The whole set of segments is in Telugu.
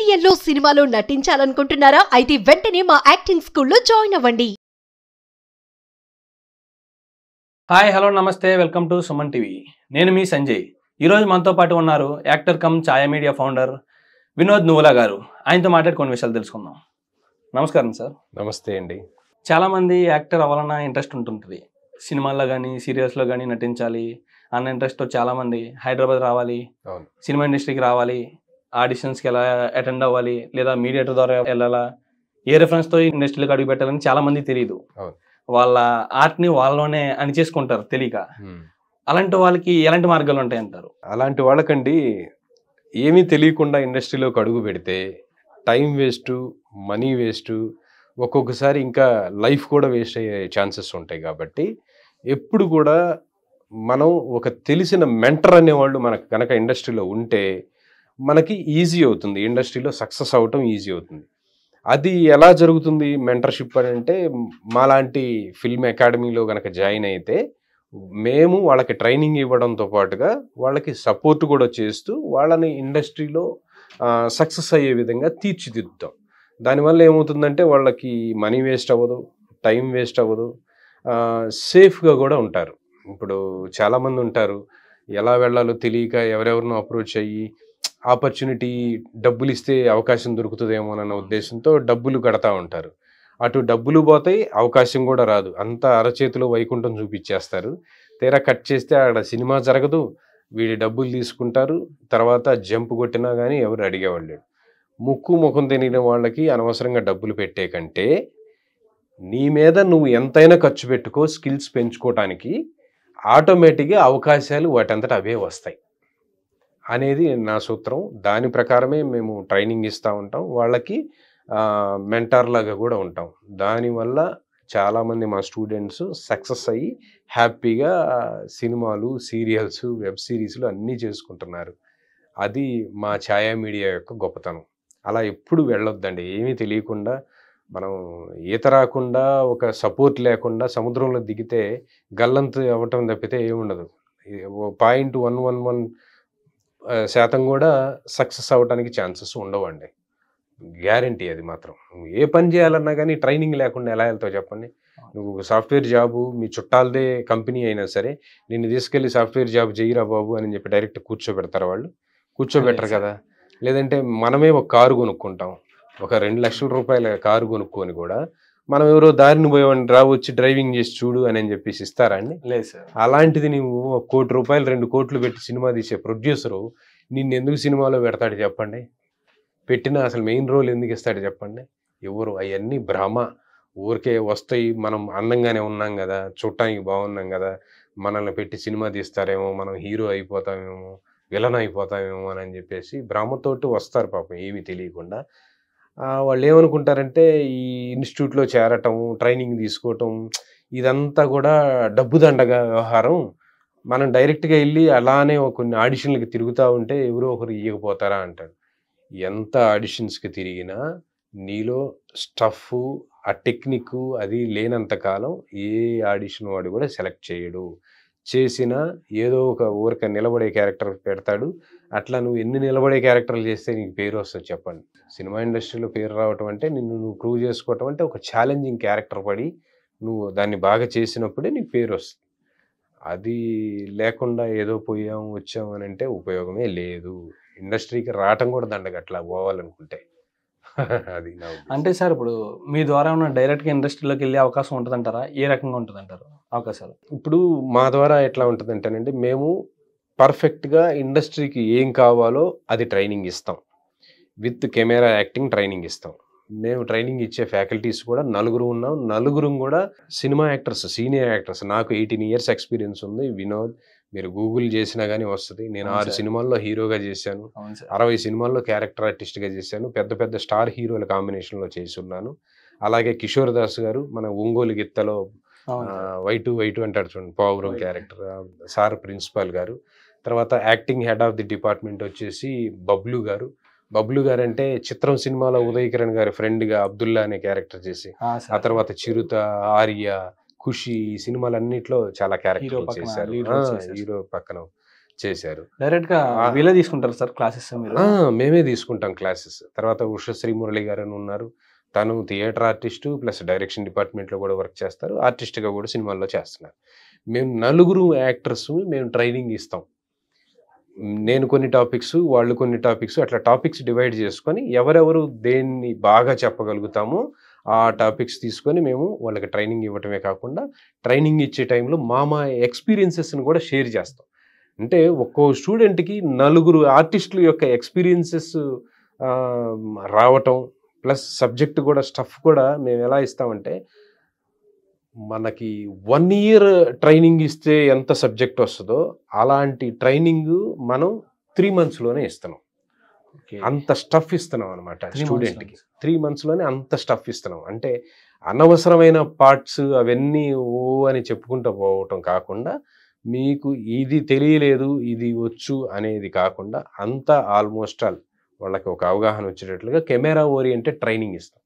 సీరియల్లో సినిమాలో నటించాలనుకుంటున్నారా? అయితే వెంటనే మా యాక్టింగ్ స్కూల్లో జాయిన్ అవ్వండి. హాయ్ హలో నమస్తే వెల్కమ్ టు సుమన్ టీవీ. నేను మీ సంజయ్. ఈరోజు మనతో పాటు ఉన్నారు యాక్టర్ కమ్ ఛాయా మీడియా ఫౌండర్ వినోద్ నువ్వులా గారు. ఆయనతో మాట్లాడి కొన్ని విషయాలు తెలుసుకుందాం. నమస్కారం సార్. నమస్తే అండి. చాలామంది యాక్టర్ అవ్వాలన్న ఇంట్రెస్ట్ ఉంటుంటుంది. సినిమాల్లో కానీ సీరియల్స్లో కానీ నటించాలి అన్న ఇంట్రెస్ట్తో చాలామంది హైదరాబాద్ రావాలి, సినిమా ఇండస్ట్రీకి రావాలి, ఆడిషన్స్కి ఎలా అటెండ్ అవ్వాలి, లేదా మీడియేటర్ ద్వారా వెళ్ళాలా, ఏ రెఫరెన్స్తో ఇండస్ట్రీలోకి అడుగు పెట్టాలని చాలామంది తెలియదు. వాళ్ళ ఆర్ట్ని వాళ్ళలోనే అణిచేసుకుంటారు తెలియక. అలాంటి వాళ్ళకి ఎలాంటి మార్గాలు ఉంటాయి అంటారు? అలాంటి వాళ్ళకండి ఏమీ తెలియకుండా ఇండస్ట్రీలోకి అడుగు పెడితే టైం వేస్ట్, మనీ వేస్ట్, ఒక్కొక్కసారి ఇంకా లైఫ్ కూడా వేస్ట్ అయ్యే ఛాన్సెస్ ఉంటాయి. కాబట్టి ఎప్పుడు కూడా మనం ఒక తెలిసిన మెంటర్ అనేవాళ్ళు మనకు కనుక ఇండస్ట్రీలో ఉంటే మనకి ఈజీ అవుతుంది, ఇండస్ట్రీలో సక్సెస్ అవ్వటం ఈజీ అవుతుంది. అది ఎలా జరుగుతుంది మెంటర్షిప్ అని అంటే, మాలాంటి ఫిల్మ్ అకాడమీలో కనుక జాయిన్ అయితే మేము వాళ్ళకి ట్రైనింగ్ ఇవ్వడంతో పాటుగా వాళ్ళకి సపోర్ట్ కూడా చేస్తూ వాళ్ళని ఇండస్ట్రీలో సక్సెస్ అయ్యే విధంగా తీర్చిదిద్దుతాం. దానివల్ల ఏమవుతుందంటే వాళ్ళకి మనీ వేస్ట్ అవ్వదు, టైం వేస్ట్ అవ్వదు, సేఫ్గా కూడా ఉంటారు. ఇప్పుడు చాలామంది ఉంటారు, ఎలా వెళ్ళాలో తెలియక ఎవరెవరినో అప్రోచ్ అయ్యి ఆపర్చునిటీ డబ్బులు ఇస్తే అవకాశం దొరుకుతుందేమో అన్న ఉద్దేశంతో డబ్బులు కడతా ఉంటారు. అటు డబ్బులు పోతాయి, అవకాశం కూడా రాదు. అంతా అరచేతిలో వైకుంఠం చూపించేస్తారు. తీరా కట్ చేస్తే అక్కడ సినిమా జరగదు, వీడి డబ్బులు తీసుకుంటారు, తర్వాత జంప్ కొట్టినా కానీ ఎవరు అడిగేవాళ్ళు. ముక్కు ముఖం తెలియని వాళ్ళకి అనవసరంగా డబ్బులు పెట్టే కంటే నీ మీద నువ్వు ఎంతైనా ఖర్చు పెట్టుకో, స్కిల్స్ పెంచుకోవటానికి ఆటోమేటిక్గా అవకాశాలు వాటంతట అవే వస్తాయి అనేది నా సూత్రం. దాని ప్రకారమే మేము ట్రైనింగ్ ఇస్తూ ఉంటాం, వాళ్ళకి మెంటార్ లాగా కూడా ఉంటాం. దానివల్ల చాలామంది మా స్టూడెంట్స్ సక్సెస్ అయ్యి హ్యాపీగా సినిమాలు, సీరియల్స్, వెబ్ సిరీస్లు అన్నీ చేసుకుంటున్నారు. అది మా ఛాయా మీడియా యొక్క గొప్పతనం. అలా ఎప్పుడు వెళ్ళొద్దండి. ఏమీ తెలియకుండా, మనం ఈత రాకుండా, ఒక సపోర్ట్ లేకుండా సముద్రంలో దిగితే గల్లంతు అవ్వటం తప్పితే ఏముండదు. 0.111% కూడా సక్సెస్ అవ్వడానికి ఛాన్సెస్ ఉండవండి. గ్యారంటీ అది మాత్రం. ఏ పని చేయాలన్నా కానీ ట్రైనింగ్ లేకుండా ఎలా వెళ్తావు చెప్పండి. నువ్వు సాఫ్ట్వేర్ జాబు మీ చుట్టాలదే కంపెనీ అయినా సరే నిన్ను తీసుకెళ్ళి సాఫ్ట్వేర్ జాబ్ చేయరా బాబు అని చెప్పి డైరెక్ట్ కూర్చోబెడతారు వాళ్ళు? కూర్చోబెట్టరు కదా. లేదంటే మనమే ఒక కారు కొనుక్కుంటాం, ఒక 2 లక్షల రూపాయల కారు కొనుక్కొని కూడా మనం ఎవరో దారిని పోయేవాడిని రా వచ్చి డ్రైవింగ్ చేసి చూడు అని చెప్పేసి ఇస్తారా అండి? లేదు సార్. అలాంటిది నువ్వు 1 కోటి రూపాయలు 2 కోట్లు పెట్టి సినిమా తీసే ప్రొడ్యూసరు నిన్ను ఎందుకు సినిమాలో పెడతాడు చెప్పండి? పెట్టినా అసలు మెయిన్ రోల్ ఎందుకు ఇస్తాడు చెప్పండి? ఎవరు? అవన్నీ భ్రమ. ఊరికే వస్తాయి. మనం అందంగానే ఉన్నాం కదా, చూడటానికి బాగున్నాం కదా, మనల్ని పెట్టి సినిమా తీస్తారేమో, మనం హీరో అయిపోతామేమో, విలన్ అయిపోతామేమో అని చెప్పేసి భ్రమతోటి వస్తారు పాపం, ఏమీ తెలియకుండా. వాళ్ళు ఏమనుకుంటారంటే ఈ ఇన్స్టిట్యూట్లో చేరటం, ట్రైనింగ్ తీసుకోవటం ఇదంతా కూడా డబ్బు దండగా వ్యవహారం. మనం డైరెక్ట్గా వెళ్ళి అలానే కొన్ని ఆడిషన్లకి తిరుగుతూ ఉంటే ఎవరో ఒకరు ఇవ్వకపోతారా అంటారు. ఎంత ఆడిషన్స్కి తిరిగినా నీలో స్టఫ్, ఆ టెక్నిక్ అది లేనంత కాలం ఏ ఆడిషన్ వాడు కూడా సెలెక్ట్ చేయడు. చేసినా ఏదో ఒక ఊరిక నిలబడే క్యారెక్టర్ పెడతాడు. అట్లా నువ్వు ఎన్ని నిలబడే క్యారెక్టర్లు చేస్తే నీకు పేరు వస్తుంది చెప్పండి? సినిమా ఇండస్ట్రీలో పేరు రావటం అంటే నిన్ను నువ్వు ప్రూవ్ చేసుకోవటం అంటే ఒక ఛాలెంజింగ్ క్యారెక్టర్ పడి నువ్వు దాన్ని బాగా చేసినప్పుడే నీకు పేరు వస్తుంది. అది లేకుండా ఏదో పోయాం వచ్చాం అని అంటే ఉపయోగమే లేదు. ఇండస్ట్రీకి రావటం కూడా దండగట్లా పోవాలనుకుంటే. అది అంటే సార్, ఇప్పుడు మీ ద్వారా ఉన్న డైరెక్ట్గా ఇండస్ట్రీలోకి వెళ్ళే అవకాశం ఉంటుందంటారా? ఏ రకంగా ఉంటుందంటారు అవకాశాలు? ఇప్పుడు మా ద్వారా ఎట్లా ఉంటుందంటేనండి, మేము పర్ఫెక్ట్గా ఇండస్ట్రీకి ఏం కావాలో అది ట్రైనింగ్ ఇస్తాం. విత్ కెమెరా యాక్టింగ్ ట్రైనింగ్ ఇస్తాం. మేము ట్రైనింగ్ ఇచ్చే ఫ్యాకల్టీస్ కూడా 4 ఉన్నాం. 4 కూడా సినిమా యాక్టర్స్, సీనియర్ యాక్టర్స్. నాకు 18 years ఎక్స్పీరియన్స్ ఉంది. వినోద్ మీరు గూగుల్ చేసినా కానీ వస్తుంది. నేను 6 సినిమాల్లో హీరోగా చేశాను, 60 సినిమాల్లో క్యారెక్టర్ ఆర్టిస్ట్గా చేశాను, పెద్ద పెద్ద స్టార్ హీరోల కాంబినేషన్లో చేసి ఉన్నాను. అలాగే కిషోర్ దాస్ గారు మన ఒంగోలు గిత్తలో వైటు అంటాడు చూడండి, పావురం క్యారెక్టర్, సార్ ప్రిన్సిపాల్ గారు. తర్వాత acting head of the department వచ్చేసి బబ్లు గారు. బబ్లు గారు అంటే చిత్రం సినిమాలో ఉదయ్ కిరణ్ గారి ఫ్రెండ్గా అబ్దుల్లా అనే క్యారెక్టర్ చేసి, ఆ తర్వాత చిరుత, ఆర్య, ఖుషి ఈ సినిమాలన్నిట్లో చాలా క్యారెక్టర్లు చేశారు. హీరో పక్కన. చేశారు. డైరెక్ట్ గా వీళ్ళే తీసుకుంటారు సార్ క్లాసెస్ మీరు? మేమే తీసుకుంటాం క్లాసెస్. తర్వాత ఉషశ్రీ మురళి గారు అని ఉన్నారు. తను థియేటర్ ఆర్టిస్టు ప్లస్ డైరెక్షన్ డిపార్ట్మెంట్లో కూడా వర్క్ చేస్తారు. ఆర్టిస్ట్గా కూడా సినిమాల్లో చేస్తున్నారు. మేము 4 యాక్టర్స్ మేము ట్రైనింగ్ ఇస్తాం. నేను కొన్ని టాపిక్స్, వాళ్ళు కొన్ని టాపిక్స్, అట్లా టాపిక్స్ డివైడ్ చేసుకొని ఎవరెవరు దేన్ని బాగా చెప్పగలుగుతామో ఆ టాపిక్స్ తీసుకొని మేము వాళ్ళకి ట్రైనింగ్ ఇవ్వటమే కాకుండా ట్రైనింగ్ ఇచ్చే టైంలో మా ఎక్స్పీరియన్సెస్ని కూడా షేర్ చేస్తాం. అంటే ఒక్కో స్టూడెంట్కి 4 ఆర్టిస్టుల యొక్క ఎక్స్పీరియన్సెస్ రావటం ప్లస్ సబ్జెక్ట్ కూడా స్టఫ్ కూడా మేము ఎలా ఇస్తామంటే మనకి 1 year ట్రైనింగ్ ఇస్తే ఎంత సబ్జెక్ట్ వస్తుందో అలాంటి ట్రైనింగ్ మనం 3 monthsలోనే ఇస్తున్నాం. అంత స్టఫ్ ఇస్తున్నాం అనమాట స్టూడెంట్కి. 3 monthsలోనే అంత స్టఫ్ ఇస్తున్నాం. అంటే అనవసరమైన పార్ట్స్ అవన్నీ అని చెప్పుకుంటూ పోవటం కాకుండా మీకు ఇది తెలియలేదు ఇది వచ్చు అనేది కాకుండా అంతా ఆల్మోస్ట్ ఆల్ వాళ్ళకి ఒక అవగాహన వచ్చేటట్లుగా కెమెరా ఓరియంటెడ్ ట్రైనింగ్ ఇస్తాం.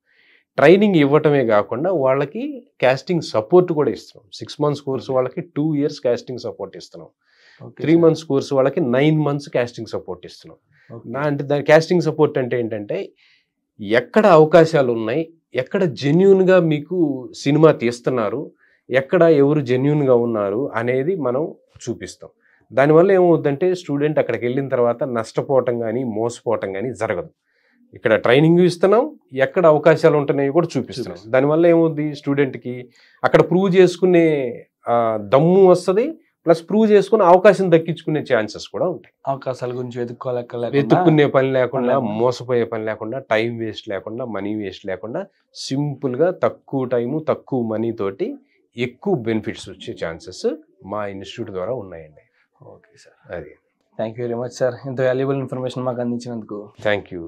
ట్రైనింగ్ ఇవ్వటమే కాకుండా వాళ్ళకి కాస్టింగ్ సపోర్ట్ కూడా ఇస్తున్నాం. 6 months కోర్సు వాళ్ళకి 2 years కాస్టింగ్ సపోర్ట్ ఇస్తున్నాం. 3 months కోర్సు వాళ్ళకి 9 months కాస్టింగ్ సపోర్ట్ ఇస్తున్నాం. అంటే దాని కాస్టింగ్ సపోర్ట్ అంటే ఏంటంటే ఎక్కడ అవకాశాలు ఉన్నాయి, ఎక్కడ జెన్యూన్గా మీకు సినిమా తీస్తున్నారు, ఎక్కడ ఎవరు జెన్యూన్గా ఉన్నారు అనేది మనం చూపిస్తాం. దానివల్ల ఏమవుద్దంటే స్టూడెంట్ అక్కడికి వెళ్ళిన తర్వాత నష్టపోవటం కానీ మోసపోవటం కానీ జరగదు. ఇక్కడ ట్రైనింగ్ ఇస్తున్నాం, ఎక్కడ అవకాశాలు ఉంటున్నాయో కూడా చూపిస్తున్నాం. దానివల్ల ఏమవుద్ది స్టూడెంట్కి అక్కడ ప్రూవ్ చేసుకునే దమ్ము వస్తుంది, ప్లస్ ప్రూవ్ చేసుకునే అవకాశం దక్కించుకునే ఛాన్సెస్ కూడా ఉంటాయి. అవకాశాల గురించి వెతుక్కునే పని లేకుండా, మోసపోయే పని లేకుండా, టైం వేస్ట్ లేకుండా, మనీ వేస్ట్ లేకుండా సింపుల్గా తక్కువ టైము తక్కువ మనీ తోటి ఎక్కువ బెనిఫిట్స్ వచ్చే ఛాన్సెస్ మా ఇన్స్టిట్యూట్ ద్వారా ఉన్నాయండి. ఓకే సార్, అది. Thank you very much sir, ఇంత వాల్యుబుల్ ఇన్ఫర్మేషన్ మాకు అందించినందుకు. Thank you.